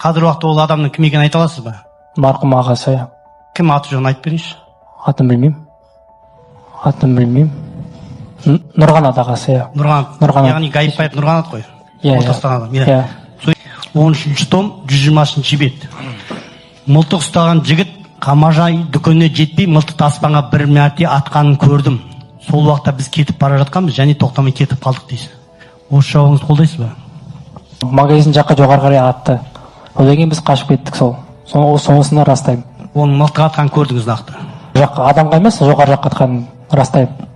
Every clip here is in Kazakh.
Қазір уақытта ол адамның кім екенін айта аласыз ба? Марқұм ағасы. Кім, аты жөнін айтып беріңізші. Атын білмеймін. Нұрғанат ағасы. Нұрғанат. Яғни Ғайыпбаев Нұрғанат қой. Мылтық ұстаған адам. Иә. 13-ші том, 120-ші бет. Мылтық ұстаған жігіт қамажай дүкеніне жетпей мылтықты аспанға бір мәрте атқанын көрдім. Сол уақытта біз кетіп бара жатқанбыз, және тоқтамай кетіп қалдық дейсіз. Осы жауабыңызды қолдайсыз ба? Магазин жаққа жоғары қарай атты. Одан кейін біз қашып кеттік сол. Сонысында растаймын. Оның мылтық атқанын көрдіңіз нақты? Жаққа адамға емес, жоғары жаққа атқанын растаймын.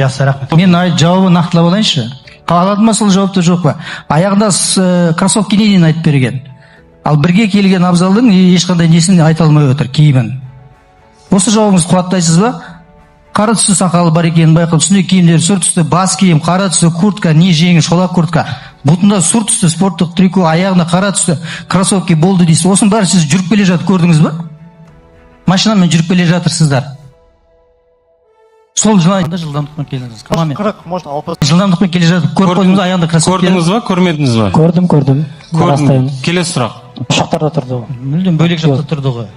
Жақсы, рахмет. Мен жауабы нақтылап алайыншы. Қалады ма сол жауапты жоқ па? Аяғында кроссовки не дейін айтып берген. Ал бірге келген абзалдың ешқандай несін айта алмай отыр, киімін. Осы жауабыңызды қуаттайсыз ба? Қара түсті сақалы бар екенін байқап, үстінде киімдер сұр түсті, бас киім, қара түсті куртка, не жеңіл шолақ куртка, бұтында сұр түсті спорттық трико, аяғында қара түсті кроссовки болды дейсіз. Осының бәрі сіз жүріп келе жатып көрдіңіз ба? Машинамен жүріп келе жатырсыздар. Сол жылдамдықпен келдіңіз. Қамамен. 40, может 60. Жылдамдықпен келе жатып көріп қойдыңыз ба аяғында кроссовки? Көрдіңіз ба, көрмедіңіз ба? Көрдім. Растаймын. Келесі сұрақ. Ұшақтарда тұрды ғой. Мүлдем бөлек жақта тұрды ғой.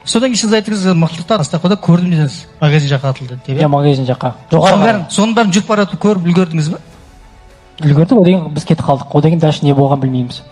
Содан кейін сіз айтыңыз, мылтықтар астақода көрдім дедіңіз. Магазин жаққа атылды деп. Иә, магазин жаққа. Соның бәрін жүріп баратып көріп үлгердіңіз ба? Үлгердік, одан кейін біз кетіп қалдық. Одан кейін дальше не болған білмейміз.